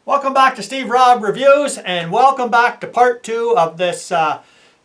Welcome back to Steve Robb Reviews, and welcome back to part 2 of this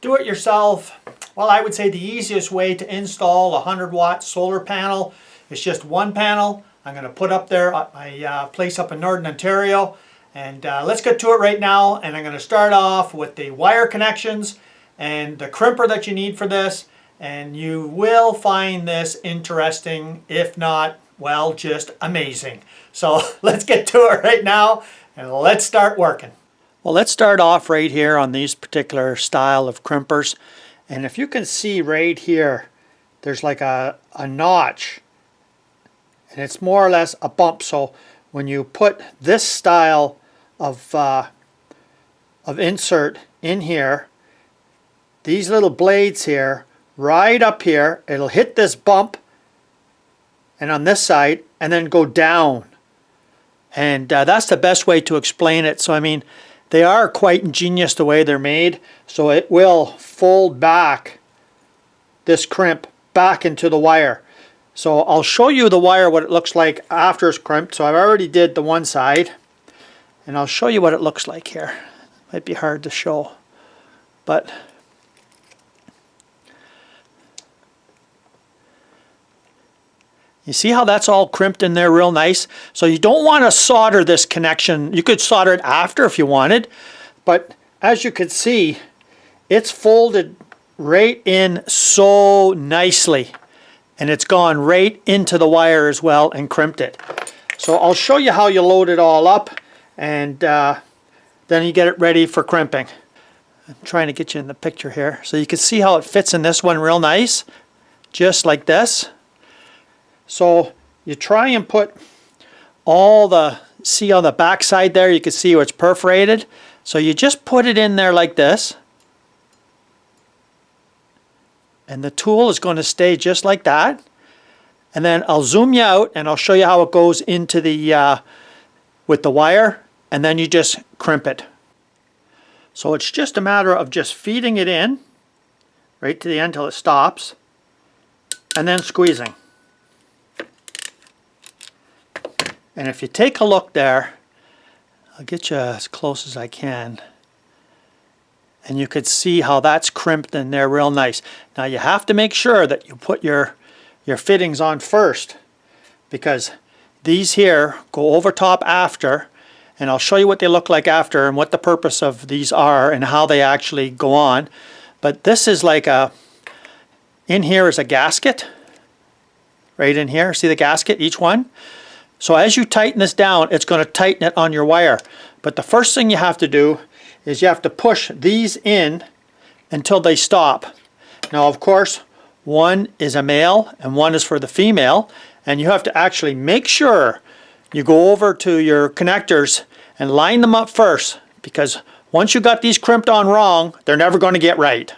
do-it-yourself, well, I would say the easiest way to install a 100-watt solar panel. It's just one panel. I'm going to put up there at my place up in Northern Ontario, and let's get to it right now. And I'm going to start off with the wire connections and the crimper that you need for this, and you will find this interesting, if not, well, just amazing. So let's get to it right now. And let's start working. Well, let's start off right here on these particular style of crimpers. And if you can see right here, there's like a notch. And it's more or less a bump. So when you put this style of insert in here, these little blades here, right up here, it'll hit this bump and on this side and then go down. And that's the best way to explain it. So I mean, they are quite ingenious the way they're made. So it will fold back this crimp back into the wire. So I'll show you the wire, what it looks like after it's crimped. So I've already did the one side. And I'll show you what it looks like here. Might be hard to show. But you see how that's all crimped in there real nice? So you don't want to solder this connection. You could solder it after if you wanted. But as you can see, it's folded right in so nicely. And it's gone right into the wire as well and crimped it. So I'll show you how you load it all up. And then you get it ready for crimping. I'm trying to get you in the picture here. So you can see how it fits in this one real nice. Just like this. So you try and put all the, see on the back side there, you can see where it's perforated. So you just put it in there like this. And the tool is going to stay just like that. And then I'll zoom you out and I'll show you how it goes into the, with the wire. And then you just crimp it. So it's just a matter of just feeding it in right to the end till it stops. And then squeezing. And if you take a look there, I'll get you as close as I can. And you could see how that's crimped in there real nice. Now you have to make sure that you put your fittings on first, because these here go over top after, and I'll show you what they look like after and what the purpose of these are and how they actually go on. But this is like a, in here is a gasket, right in here, see the gasket, each one? So as you tighten this down, it's going to tighten it on your wire. But the first thing you have to do is you have to push these in until they stop. Now, of course, one is a male and one is for the female. And you have to actually make sure you go over to your connectors and line them up first. Because once you got these crimped on wrong, they're never going to get right.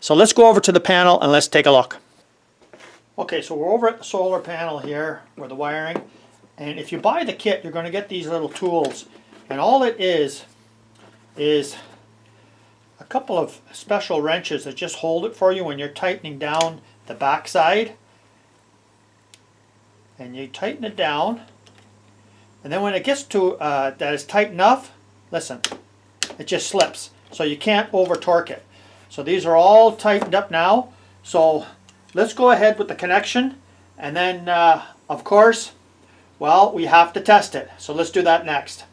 So let's go over to the panel and let's take a look. Okay, so we're over at the solar panel here where the wiring. And if you buy the kit, you're going to get these little tools. And all it is a couple of special wrenches that just hold it for you when you're tightening down the back side. And you tighten it down. And then when it gets to that is tight enough, listen, it just slips. So you can't over torque it. So these are all tightened up now. So let's go ahead with the connection. And then, of course, well, we have to test it, so let's do that next.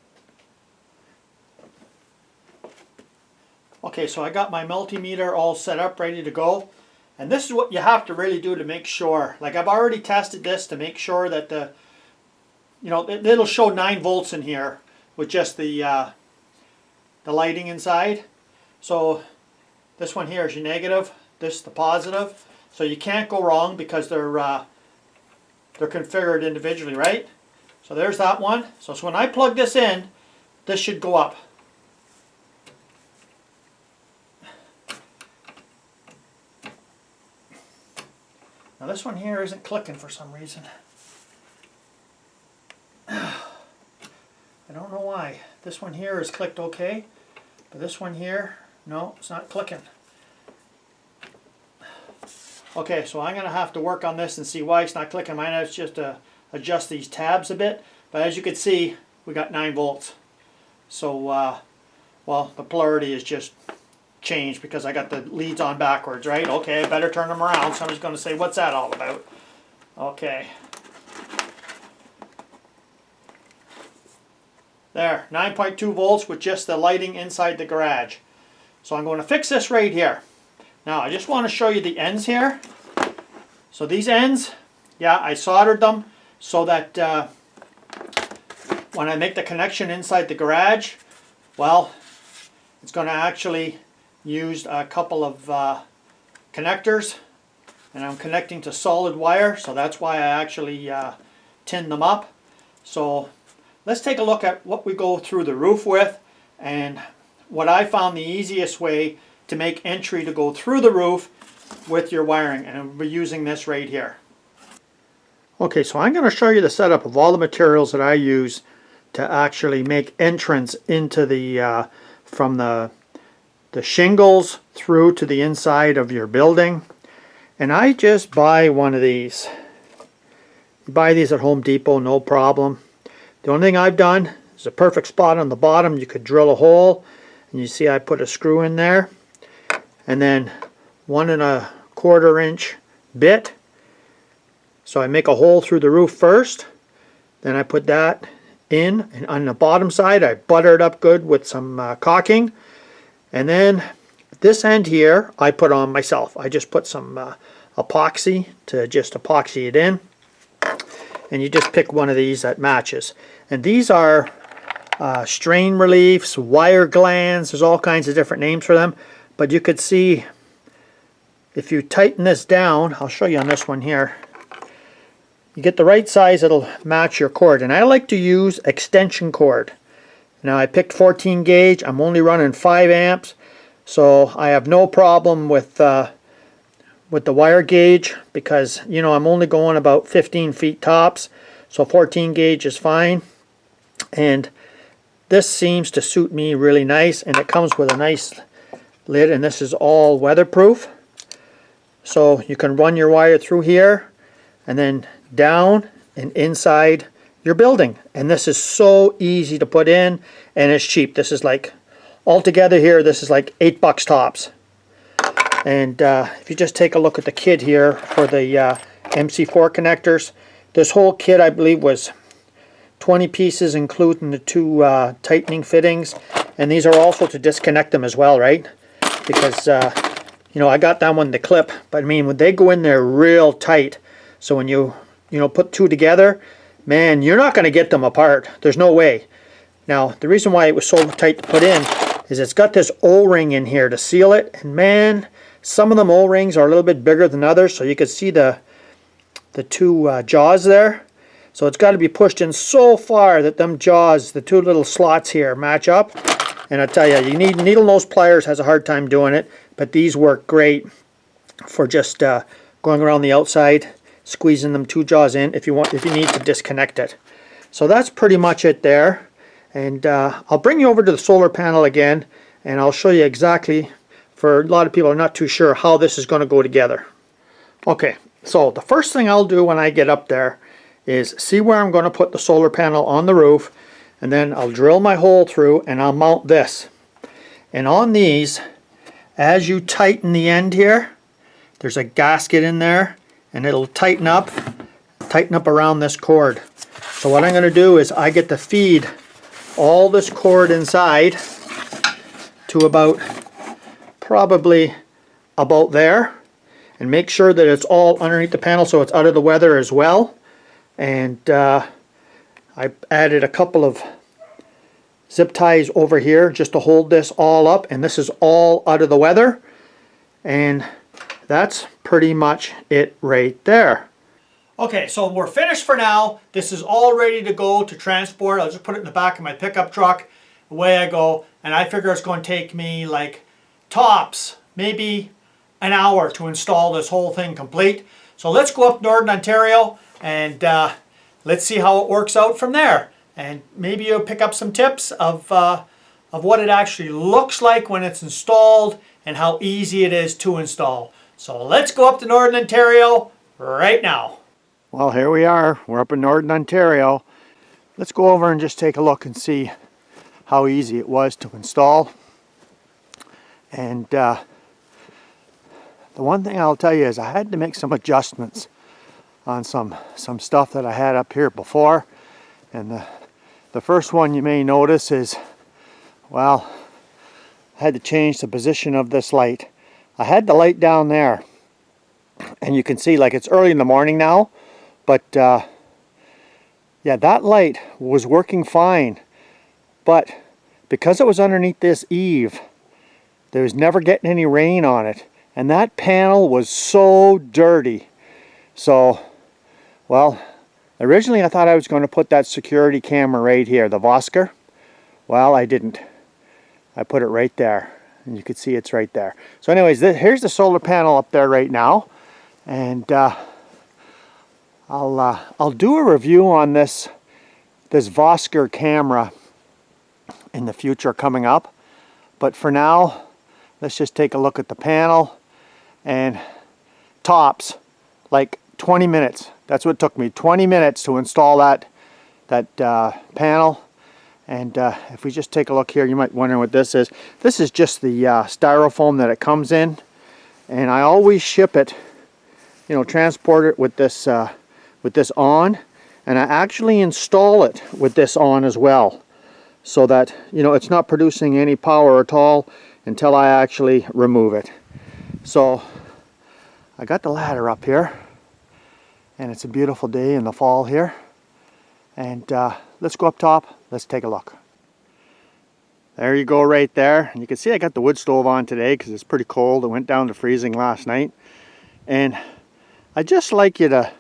Okay, so I got my multimeter all set up, ready to go. And this is what you have to really do to make sure. Like I've already tested this to make sure that the, you know, it'll show 9 volts in here with just the lighting inside. So this one here is your negative, this the positive. So you can't go wrong because they're configured individually, right? So there's that one. So when I plug this in, this should go up. Now this one here isn't clicking for some reason. I don't know why. This one here is clicked okay, but this one here, no, it's not clicking. Okay, so I'm going to have to work on this and see why it's not clicking. I might have to just adjust these tabs a bit. But as you can see, we got 9 volts. So, well, the polarity is just changed because I got the leads on backwards, right? Okay, I better turn them around. Somebody's going to say, what's that all about? Okay. There, 9.2 volts with just the lighting inside the garage. So I'm going to fix this right here. Now, I just want to show you the ends here. So these ends, yeah, I soldered them so that when I make the connection inside the garage, well, it's going to actually use a couple of connectors, and I'm connecting to solid wire, so that's why I actually tinned them up. So let's take a look at what we go through the roof with, and what I found the easiest way to make entry to go through the roof with your wiring, and we're using this right here. Okay, so I'm going to show you the setup of all the materials that I use to actually make entrance into the from the shingles through to the inside of your building. And I just buy one of these. You buy these at Home Depot, no problem. The only thing I've done is a perfect spot on the bottom. You could drill a hole, and you see I put a screw in there, and then 1 1/4 inch bit. So I make a hole through the roof first, then I put that in, and on the bottom side I butter it up good with some caulking, and then this end here I put on myself. I just put some epoxy to just epoxy it in, and you just pick one of these that matches. And these are strain reliefs, wire glands, there's all kinds of different names for them, but you could see if you tighten this down, I'll show you on this one here, you get the right size, it'll match your cord. And I like to use extension cord. Now I picked 14 gauge, I'm only running 5 amps, so I have no problem with the wire gauge, because you know I'm only going about 15 feet tops, so 14 gauge is fine. And this seems to suit me really nice, and it comes with a nice lid, and this is all weatherproof. So you can run your wire through here and then down and inside your building. And this is so easy to put in, and it's cheap. This is like, altogether here, this is like $8 tops. And if you just take a look at the kit here for the MC4 connectors, this whole kit I believe was 20 pieces, including the 2 tightening fittings. And these are also to disconnect them as well, right? Because you know, I got that one to clip, but I mean, when they go in there real tight, so when you put 2 together, man, you're not going to get them apart. There's no way. Now, the reason why it was so tight to put in is it's got this O-ring in here to seal it, and man, some of them O-rings are a little bit bigger than others, so you can see the 2 jaws there. So it's got to be pushed in so far that them jaws, the 2 little slots here, match up. And I tell you, you need needle nose pliers, has a hard time doing it, but these work great for just going around the outside, squeezing them 2 jaws in if you need to disconnect it. So that's pretty much it there. And I'll bring you over to the solar panel again, and I'll show you exactly, for a lot of people are not too sure how this is going to go together. Okay, so the first thing I'll do when I get up there is see where I'm going to put the solar panel on the roof, and then I'll drill my hole through and I'll mount this. And on these, as you tighten the end here, there's a gasket in there, and it'll tighten up around this cord. So what I'm going to do is I get to feed all this cord inside to probably about there, and make sure that it's all underneath the panel so it's out of the weather as well. And I added a couple of zip ties over here just to hold this all up, and this is all out of the weather, and that's pretty much it right there. Okay, so we're finished for now. This is all ready to go to transport. I'll just put it in the back of my pickup truck. Away I go, and I figure it's going to take me like tops maybe an hour to install this whole thing complete. So let's go up Northern Ontario, and let's see how it works out from there. And maybe you'll pick up some tips of what it actually looks like when it's installed and how easy it is to install. So let's go up to Northern Ontario right now. Well, here we are. We're up in Northern Ontario. Let's go over and just take a look and see how easy it was to install. And the one thing I'll tell you is I had to make some adjustments on some stuff that I had up here before. And the first one you may notice is, well, I had to change the position of this light. I had the light down there, and you can see, like, it's early in the morning now, but yeah, that light was working fine, but because it was underneath this eave, there was never getting any rain on it, and that panel was so dirty. So, well, originally I thought I was going to put that security camera right here, the Vosker. Well, I didn't. I put it right there, and you can see it's right there. So anyways, here's the solar panel up there right now, and I'll do a review on this Vosker camera in the future coming up. But for now, let's just take a look at the panel. And tops, like 20 minutes. That's what it took me, 20 minutes to install that panel. And if we just take a look here, you might wonder what this is. This is just the styrofoam that it comes in. And I always ship it, you know, transport it with this on. And I actually install it with this on as well, so that, you know, it's not producing any power at all until I actually remove it. So I got the ladder up here, and it's a beautiful day in the fall here. And let's go up top, let's take a look. There you go right there. And you can see I got the wood stove on today because it's pretty cold. It went down to freezing last night. And I just like you to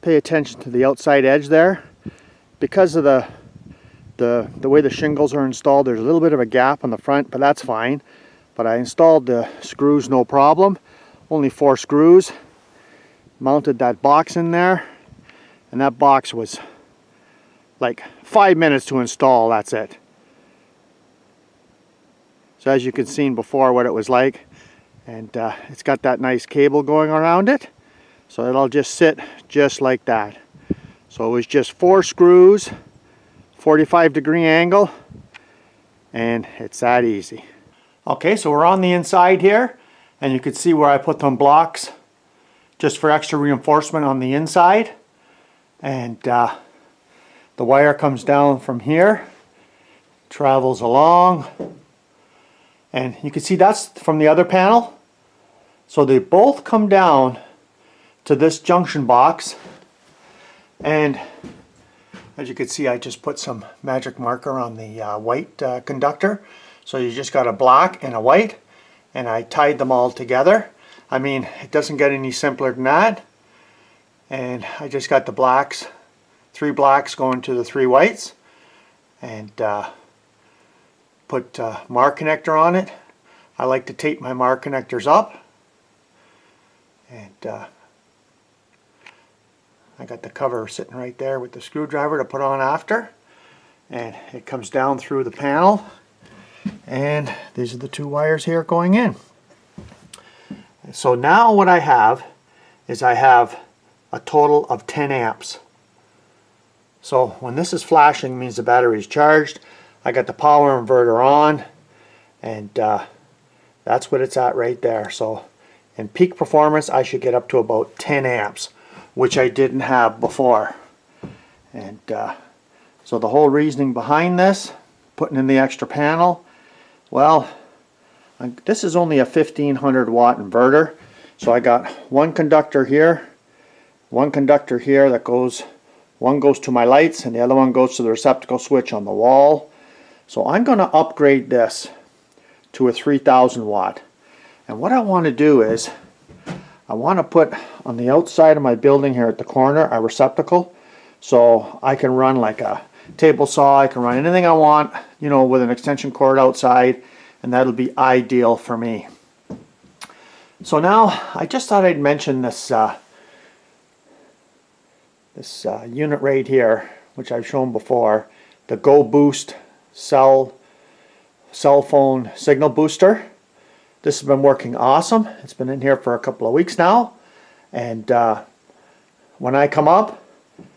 pay attention to the outside edge there. Because of the way the shingles are installed, there's a little bit of a gap on the front, but that's fine. But I installed the screws no problem. Only 4 screws. Mounted that box in there, and that box was like 5 minutes to install. That's it. So as you can see before what it was like, and it's got that nice cable going around it, so it'll just sit just like that. So it was just 4 screws, 45-degree angle, and it's that easy. Okay, so we're on the inside here, and you can see where I put them blocks just for extra reinforcement on the inside. And the wire comes down from here, travels along, and you can see that's from the other panel. So they both come down to this junction box, and as you can see, I just put some magic marker on the white conductor. So you just got a black and a white, and I tied them all together. I mean, it doesn't get any simpler than that. And I just got the blacks, 3 blacks going to the 3 whites, and put MAR connector on it. I like to tape my MAR connectors up. And I got the cover sitting right there with the screwdriver to put on after. And it comes down through the panel. And these are the 2 wires here going in. So now what I have is I have a total of 10 amps. So when this is flashing, means the battery is charged. I got the power inverter on, and that's what it's at right there. So in peak performance, I should get up to about 10 amps, which I didn't have before. And so the whole reasoning behind this, putting in the extra panel, well, this is only a 1500 watt inverter. So I got 1 conductor here, 1 conductor here that goes, one goes to my lights and the other one goes to the receptacle switch on the wall. So I'm going to upgrade this to a 3000 watt. And what I want to do is, I want to put on the outside of my building here at the corner a receptacle, so I can run like a table saw, I can run anything I want, you know, with an extension cord outside, and that'll be ideal for me. So now I just thought I'd mention this unit right here, which I've shown before, the Go Boost cell phone signal booster. This has been working awesome. It's been in here for a couple of weeks now, and when I come up,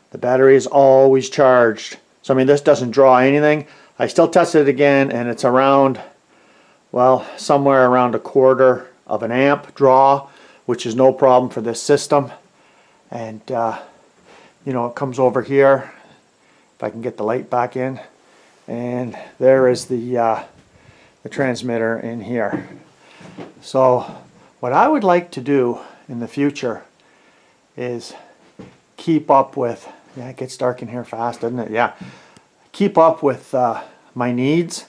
the battery is always charged. So I mean, this doesn't draw anything. I still tested it again, and it's around, well, somewhere around 1/4 of an amp draw, which is no problem for this system. And you know, it comes over here, if I can get the light back in, and there is the transmitter in here. So what I would like to do in the future is keep up with, yeah, it gets dark in here fast, doesn't it? Yeah, keep up with my needs.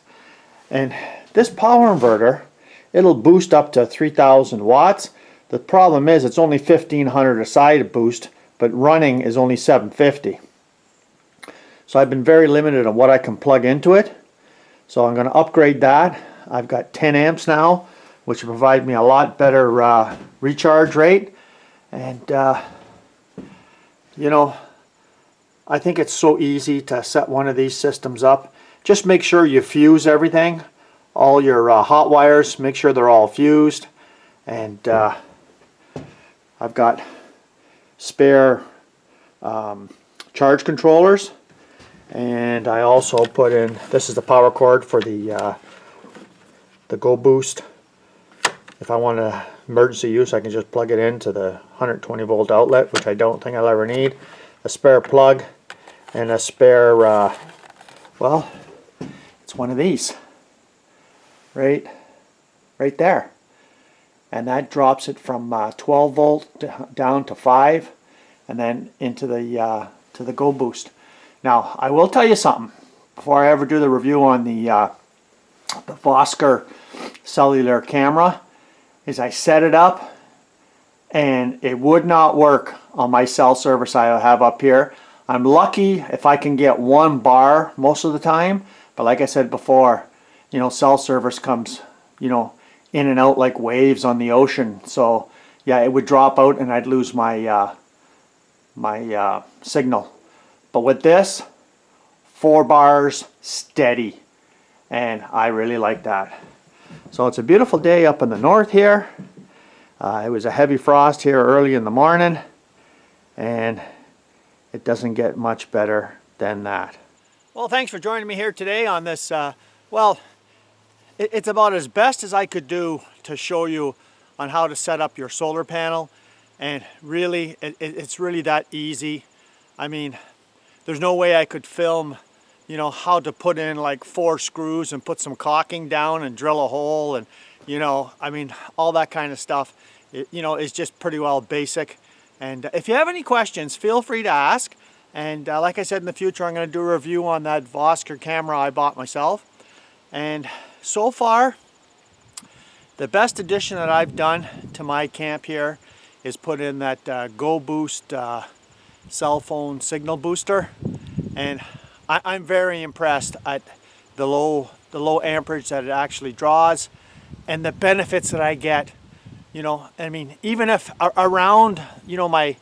And this power inverter, it'll boost up to 3,000 watts. The problem is it's only 1,500 a side boost, but running is only 750. So I've been very limited on what I can plug into it. So I'm going to upgrade that. I've got 10 amps now, which will provide me a lot better recharge rate. And you know, I think it's so easy to set one of these systems up. Just make sure you fuse everything, all your hot wires, make sure they're all fused. And I've got spare charge controllers, and I also put in, this is the power cord for the Go Boost. If I want to emergency use, I can just plug it into the 120 volt outlet, which I don't think I'll ever need. A spare plug and a spare, well, it's one of these, right there. And that drops it from 12 volt down to 5, and then into the to the Go Boost. Now, I will tell you something before I ever do the review on the Vosker cellular camera. Is I set it up and it would not work on my cell service I have up here. I'm lucky if I can get 1 bar most of the time, but like I said before, you know, cell service comes, you know, in and out like waves on the ocean. So yeah, it would drop out and I'd lose my my signal. But with this, 4 bars steady, and I really like that. So it's a beautiful day up in the north here. It was a heavy frost here early in the morning, and it doesn't get much better than that. Well, thanks for joining me here today on this, well, it's about as best as I could do to show you on how to set up your solar panel. And really, it's really that easy. I mean, there's no way I could film, you know, how to put in like 4 screws and put some caulking down and drill a hole, and, you know, I mean, all that kind of stuff, you know, is just pretty well basic. And if you have any questions, feel free to ask. And like I said, in the future, I'm going to do a review on that Vosker camera I bought myself. And so far, the best addition that I've done to my camp here is put in that Go Boost cell phone signal booster. And I'm very impressed at the low amperage that it actually draws and the benefits that I get. You know, I mean, even if around, you know, my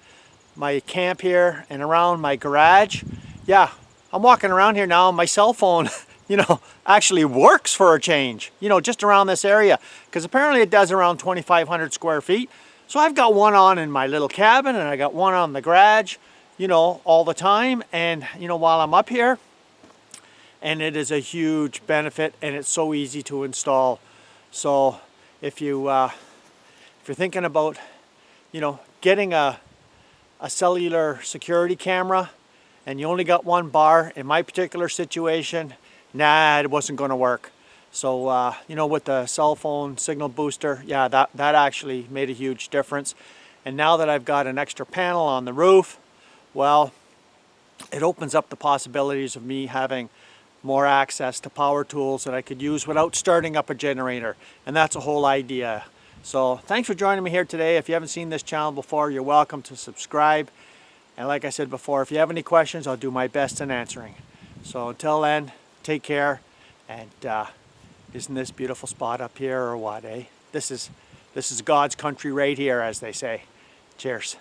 camp here and around my garage, yeah, I'm walking around here now and my cell phone, you know, actually works for a change, you know, just around this area, because apparently it does around 2,500 square feet. So I've got one on in my little cabin, and I got one on the garage, you know, all the time, and, you know, while I'm up here. And it is a huge benefit, and it's so easy to install. So if you're thinking about, you know, getting a cellular security camera and you only got 1 bar, in my particular situation, nah, it wasn't going to work. So you know, with the cell phone signal booster, yeah, that actually made a huge difference. And now that I've got an extra panel on the roof, well, it opens up the possibilities of me having more access to power tools that I could use without starting up a generator. And that's the whole idea. So thanks for joining me here today. If you haven't seen this channel before, you're welcome to subscribe. And like I said before, if you have any questions, I'll do my best in answering. So until then, take care. And isn't this beautiful spot up here or what, eh? This is God's country right here, as they say. Cheers.